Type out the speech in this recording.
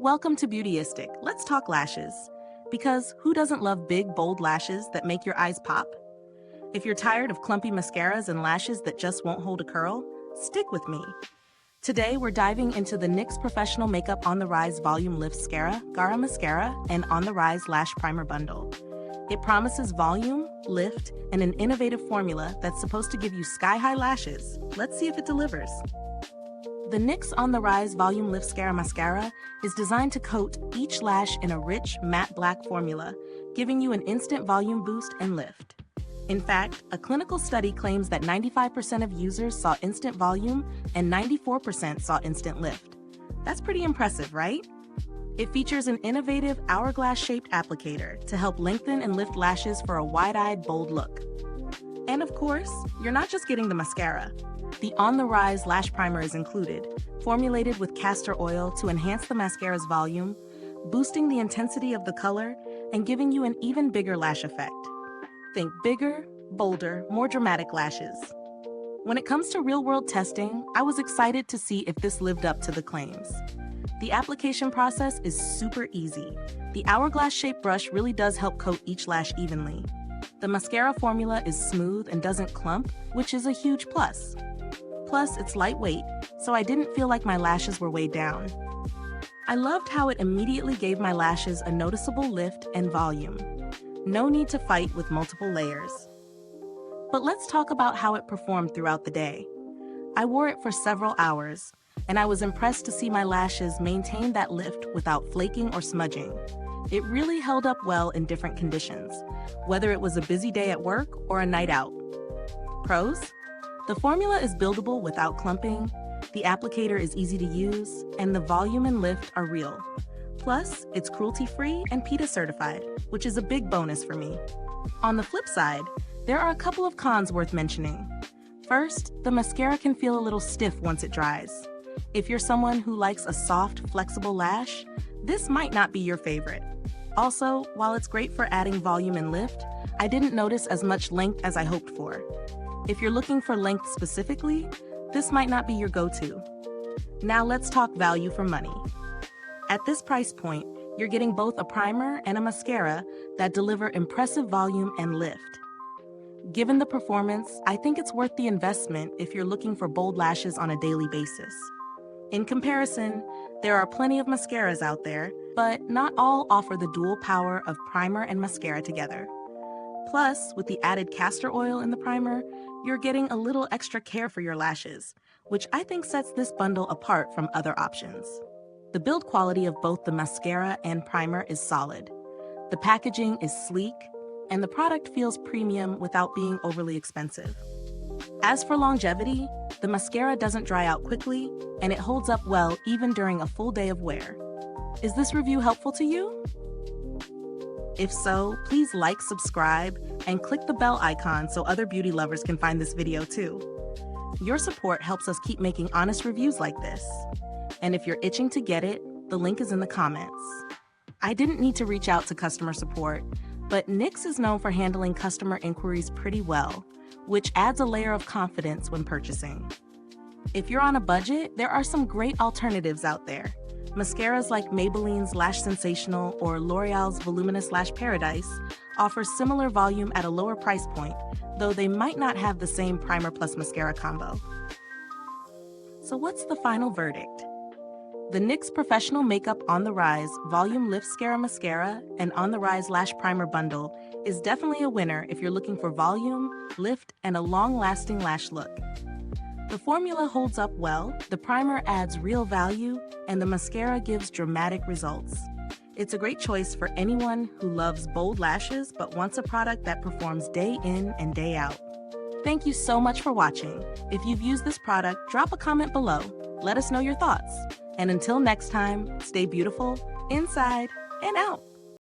Welcome to Beautyistic. Let's talk lashes. Because who doesn't love big, bold lashes that make your eyes pop? If you're tired of clumpy mascaras and lashes that just won't hold a curl, stick with me. Today, we're diving into the NYX Professional Makeup On The Rise Volume Liftscara, Gara Mascara, and On The Rise Lash Primer Bundle. It promises volume, lift, and an innovative formula that's supposed to give you sky-high lashes. Let's see if it delivers. The NYX On The Rise Volume Liftscara Mascara is designed to coat each lash in a rich, matte black formula, giving you an instant volume boost and lift. In fact, a clinical study claims that 95% of users saw instant volume and 94% saw instant lift. That's pretty impressive, right? It features an innovative hourglass-shaped applicator to help lengthen and lift lashes for a wide-eyed, bold look. And of course, you're not just getting the mascara. The On The Rise Lash Primer is included, formulated with castor oil to enhance the mascara's volume, boosting the intensity of the color, and giving you an even bigger lash effect. Think bigger, bolder, more dramatic lashes. When it comes to real-world testing, I was excited to see if this lived up to the claims. The application process is super easy. The hourglass-shaped brush really does help coat each lash evenly. The mascara formula is smooth and doesn't clump, which is a huge plus. Plus, it's lightweight, so I didn't feel like my lashes were weighed down. I loved how it immediately gave my lashes a noticeable lift and volume. No need to fight with multiple layers. But let's talk about how it performed throughout the day. I wore it for several hours, and I was impressed to see my lashes maintain that lift without flaking or smudging. It really held up well in different conditions, whether it was a busy day at work or a night out. Pros? The formula is buildable without clumping, the applicator is easy to use, and the volume and lift are real. Plus, it's cruelty-free and PETA certified, which is a big bonus for me. On the flip side, there are a couple of cons worth mentioning. First, the mascara can feel a little stiff once it dries. If you're someone who likes a soft, flexible lash, this might not be your favorite. Also, while it's great for adding volume and lift, I didn't notice as much length as I hoped for. If you're looking for length specifically, this might not be your go-to. Now let's talk value for money. At this price point, you're getting both a primer and a mascara that deliver impressive volume and lift. Given the performance, I think it's worth the investment if you're looking for bold lashes on a daily basis. In comparison, there are plenty of mascaras out there, but not all offer the dual power of primer and mascara together. Plus, with the added castor oil in the primer, you're getting a little extra care for your lashes, which I think sets this bundle apart from other options. The build quality of both the mascara and primer is solid. The packaging is sleek, and the product feels premium without being overly expensive. As for longevity, the mascara doesn't dry out quickly, and it holds up well even during a full day of wear. Is this review helpful to you? If so, please like, subscribe, and click the bell icon so other beauty lovers can find this video too. Your support helps us keep making honest reviews like this. And if you're itching to get it, the link is in the comments. I didn't need to reach out to customer support, but NYX is known for handling customer inquiries pretty well, which adds a layer of confidence when purchasing. If you're on a budget, there are some great alternatives out there. Mascaras like Maybelline's Lash Sensational or L'Oreal's Voluminous Lash Paradise offer similar volume at a lower price point, though they might not have the same primer plus mascara combo. So what's the final verdict? The NYX Professional Makeup On The Rise Volume Liftscara Mascara and On The Rise Lash Primer Bundle is definitely a winner if you're looking for volume, lift, and a long-lasting lash look. The formula holds up well, the primer adds real value, and the mascara gives dramatic results. It's a great choice for anyone who loves bold lashes but wants a product that performs day in and day out. Thank you so much for watching. If you've used this product, drop a comment below. Let us know your thoughts. And until next time, stay beautiful, inside and out.